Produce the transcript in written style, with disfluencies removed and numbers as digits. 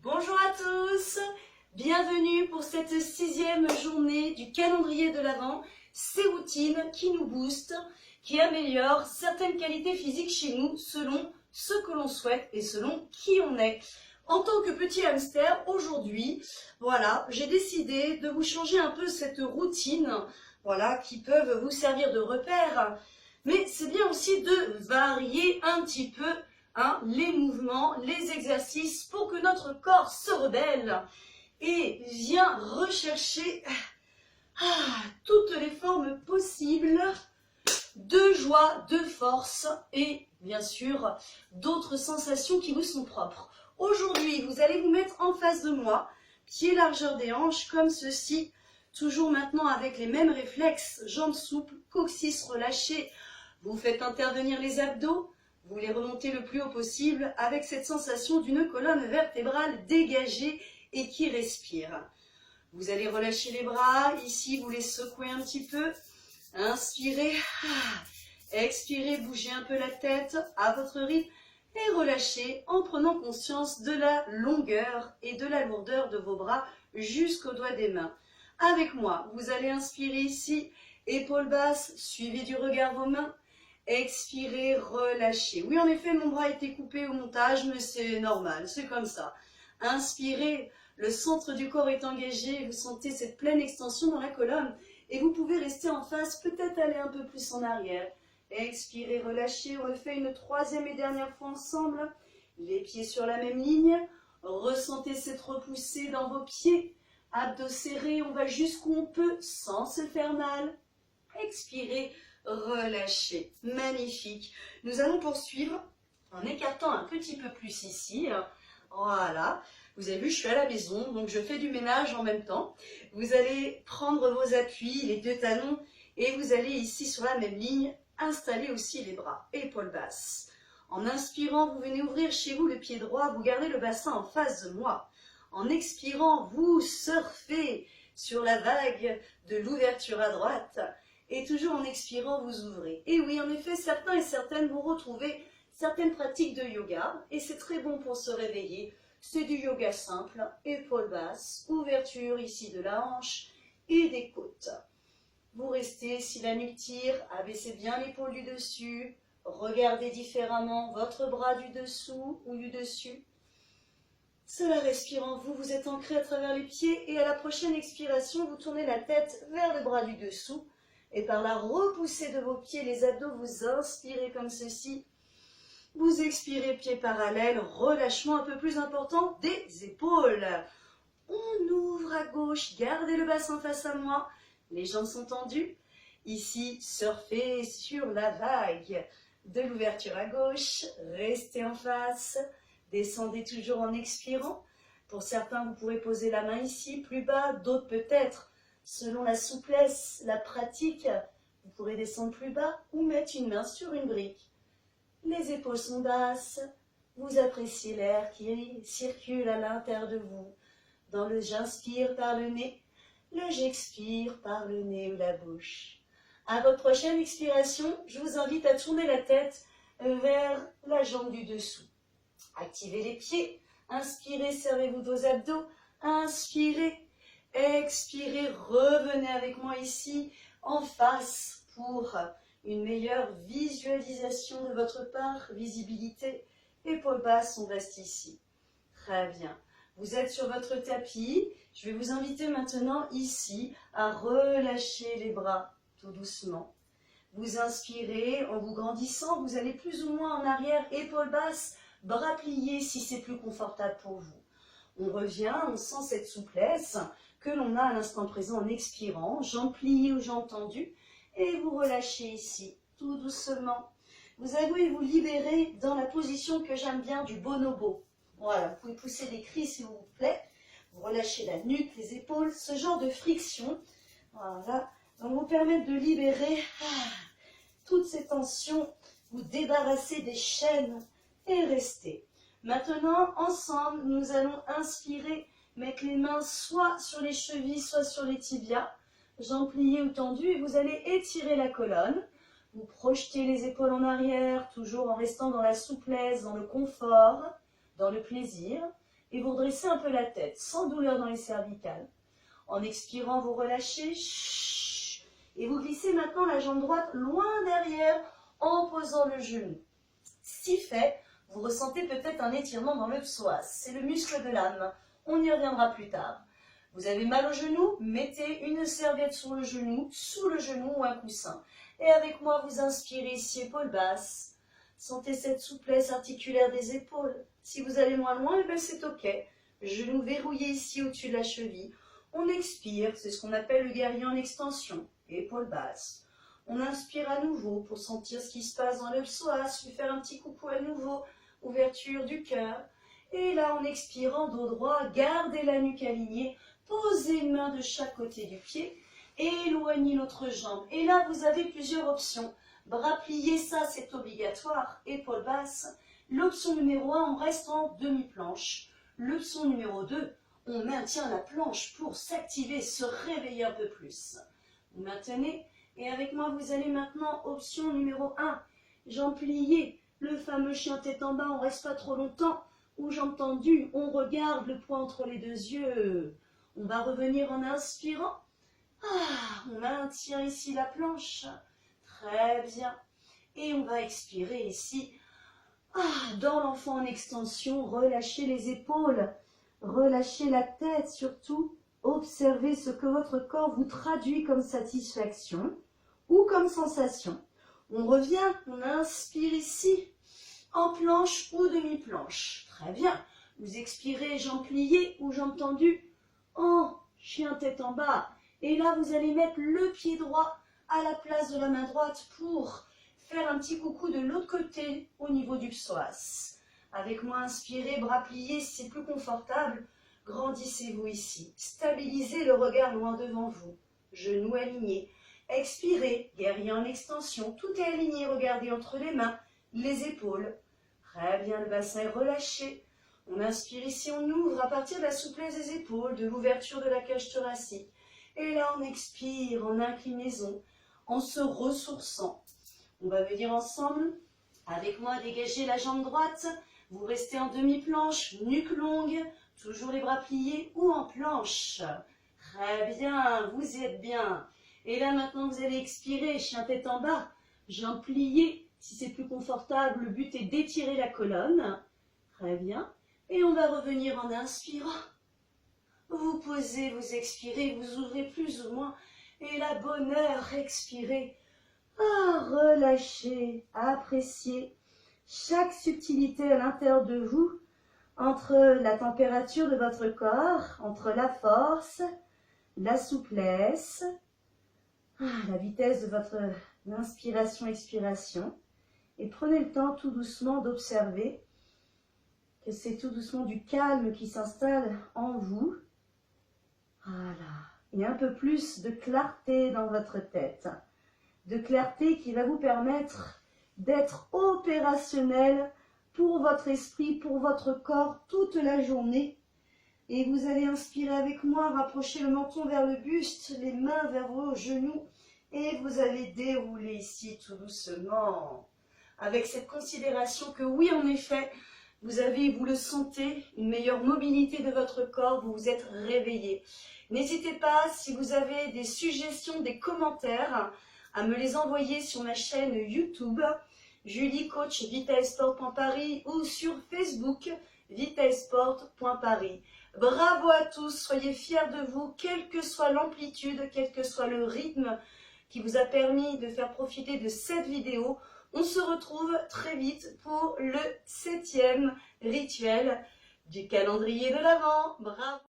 Bonjour à tous, bienvenue pour cette 6e journée du calendrier de l'Avent. Ces routines qui nous boostent, qui améliorent certaines qualités physiques chez nous selon ce que l'on souhaite et selon qui on est. En tant que petit hamster, aujourd'hui, voilà, j'ai décidé de vous changer un peu cette routine, voilà, qui peuvent vous servir de repère, mais c'est bien aussi de varier un petit peu les mouvements, les exercices pour que notre corps se rebelle et vienne rechercher toutes les formes possibles de joie, de force et bien sûr d'autres sensations qui vous sont propres. Aujourd'hui, vous allez vous mettre en face de moi, pied largeur des hanches comme ceci, toujours maintenant avec les mêmes réflexes, jambes souples, coccyx relâché. Vous faites intervenir les abdos. Vous les remontez le plus haut possible avec cette sensation d'une colonne vertébrale dégagée et qui respire. Vous allez relâcher les bras, ici vous les secouez un petit peu. Inspirez, expirez, bougez un peu la tête à votre rythme et relâchez en prenant conscience de la longueur et de la lourdeur de vos bras jusqu'aux doigts des mains. Avec moi, vous allez inspirer ici, épaules basses, suivez du regard vos mains. Expirez, relâchez. Oui, en effet, mon bras a été coupé au montage, mais c'est normal, c'est comme ça. Inspirez, le centre du corps est engagé, vous sentez cette pleine extension dans la colonne et vous pouvez rester en face, peut-être aller un peu plus en arrière. Expirez, relâchez, on le fait une 3e et dernière fois ensemble. Les pieds sur la même ligne, ressentez cette repoussée dans vos pieds. Abdos serrés, on va jusqu'où on peut sans se faire mal. Expirez, relâchez. Magnifique. Nous allons poursuivre en écartant un petit peu plus ici. Voilà. Vous avez vu, je suis à la maison, donc je fais du ménage en même temps. Vous allez prendre vos appuis, les 2 talons, et vous allez ici sur la même ligne, installer aussi les bras, épaules basses. En inspirant, vous venez ouvrir chez vous le pied droit, vous gardez le bassin en face de moi. En expirant, vous surfez sur la vague de l'ouverture à droite. Et toujours en expirant, vous ouvrez. Et oui, en effet, certains et certaines vont retrouver certaines pratiques de yoga. Et c'est très bon pour se réveiller. C'est du yoga simple, épaules basses, ouverture ici de la hanche et des côtes. Vous restez, si la nuque tire, abaissez bien l'épaule du dessus. Regardez différemment votre bras du dessous ou du dessus. Cela respire en vous, vous êtes ancré à travers les pieds. Et à la prochaine expiration, vous tournez la tête vers le bras du dessous. Et par la repoussée de vos pieds, les abdos, vous inspirez comme ceci. Vous expirez, pieds parallèles, relâchement un peu plus important des épaules. On ouvre à gauche, gardez le bassin face à moi. Les jambes sont tendues. Ici, surfez sur la vague de l'ouverture à gauche. Restez en face. Descendez toujours en expirant. Pour certains, vous pourrez poser la main ici, plus bas, d'autres peut-être. Selon la souplesse, la pratique, vous pourrez descendre plus bas ou mettre une main sur une brique. Les épaules sont basses, vous appréciez l'air qui circule à l'intérieur de vous. Dans le j'inspire par le nez, le j'expire par le nez ou la bouche. À votre prochaine expiration, je vous invite à tourner la tête vers la jambe du dessous. Activez les pieds, inspirez, servez-vous de vos abdos, inspirez. Expirez, revenez avec moi ici en face pour une meilleure visualisation de votre part, visibilité, épaules basses, on reste ici. Très bien. Vous êtes sur votre tapis. Je vais vous inviter maintenant ici à relâcher les bras tout doucement. Vous inspirez en vous grandissant, vous allez plus ou moins en arrière, épaules basses, bras pliés si c'est plus confortable pour vous. On revient, on sent cette souplesse que l'on a à l'instant présent en expirant, jambes pliées ou jambes tendues, et vous relâchez ici, tout doucement. Vous allez vous libérer dans la position que j'aime bien du bonobo. Voilà, vous pouvez pousser des cris s'il vous plaît. Vous relâchez la nuque, les épaules, ce genre de friction, voilà, va vous permettre de libérer toutes ces tensions, vous débarrasser des chaînes et rester. Maintenant, ensemble, nous allons inspirer, mettre les mains soit sur les chevilles, soit sur les tibias, jambes pliées ou tendues, et vous allez étirer la colonne. Vous projetez les épaules en arrière, toujours en restant dans la souplesse, dans le confort, dans le plaisir. et vous redressez un peu la tête, sans douleur dans les cervicales. En expirant, vous relâchez. Chut, et vous glissez maintenant la jambe droite loin derrière en posant le genou. Si fait, vous ressentez peut-être un étirement dans le psoas. C'est le muscle de l'âme. On y reviendra plus tard. Vous avez mal au genou? Mettez une serviette sur le genou, sous le genou ou un coussin. Et avec moi, vous inspirez ici, épaules basses. Sentez cette souplesse articulaire des épaules. Si vous allez moins loin, eh bien c'est ok. Genou verrouillé ici au-dessus de la cheville. On expire, c'est ce qu'on appelle le guerrier en extension. Épaules basses. On inspire à nouveau pour sentir ce qui se passe dans le psoas, lui faire un petit coucou à nouveau, ouverture du cœur. Et là, en expirant, dos droit, gardez la nuque alignée, posez une main de chaque côté du pied, éloignez l'autre jambe. Et là, vous avez plusieurs options. Bras pliés, ça c'est obligatoire, épaules basses. L'option numéro 1, on reste en demi-planche. L'option numéro 2, on maintient la planche pour s'activer, se réveiller un peu plus. Vous maintenez. Et avec moi, vous allez maintenant, option numéro 1, jambes pliées, le fameux chien tête en bas, on ne reste pas trop longtemps, ou jambes tendues, on regarde le poing entre les deux yeux. On va revenir en inspirant. On maintient ici la planche. Très bien. Et on va expirer ici. Dans l'enfant en extension, relâchez les épaules, relâchez la tête surtout. Observez ce que votre corps vous traduit comme satisfaction ou comme sensation. On revient, on inspire ici, en planche ou demi-planche. Très bien. Vous expirez jambes pliées ou jambes tendues en chien tête en bas. Et là, vous allez mettre le pied droit à la place de la main droite pour faire un petit coucou de l'autre côté au niveau du psoas. Avec moi, inspirez, bras pliés, si c'est plus confortable. Grandissez-vous ici. Stabilisez le regard loin devant vous. Genoux alignés. Expirez, guerrier en extension. Tout est aligné. Regardez entre les mains, les épaules. Très bien, le bassin est relâché. On inspire ici, on ouvre à partir de la souplesse des épaules, de l'ouverture de la cage thoracique. Et là, on expire en inclinaison, en se ressourçant. On va venir ensemble. Avec moi, dégager la jambe droite. Vous restez en demi-planche, nuque longue. Toujours les bras pliés ou en planche. Très bien, vous y êtes bien. Et là maintenant vous allez expirer, chien tête en bas, jambes pliées. Si c'est plus confortable, le but est d'étirer la colonne. Très bien. Et on va revenir en inspirant. Vous posez, vous expirez, vous ouvrez plus ou moins. Et la bonne heure, expirez. Relâchez, appréciez chaque subtilité à l'intérieur de vous. Entre la température de votre corps, entre la force, la souplesse, la vitesse de votre inspiration-expiration. Et prenez le temps tout doucement d'observer que c'est tout doucement du calme qui s'installe en vous. Voilà. Et un peu plus de clarté dans votre tête. De clarté qui va vous permettre d'être opérationnel pour votre esprit, pour votre corps, toute la journée. Et vous allez inspirer avec moi, rapprocher le menton vers le buste, les mains vers vos genoux. Et vous allez dérouler ici tout doucement. Avec cette considération que oui, en effet, vous avez, vous le sentez, une meilleure mobilité de votre corps, vous vous êtes réveillé. N'hésitez pas, si vous avez des suggestions, des commentaires, à me les envoyer sur ma chaîne YouTube. Julie Coach VitaSport.Paris ou sur Facebook VitaSport.Paris. Bravo à tous, soyez fiers de vous, quelle que soit l'amplitude, quel que soit le rythme qui vous a permis de faire profiter de cette vidéo. On se retrouve très vite pour le 7e rituel du calendrier de l'Avent. Bravo!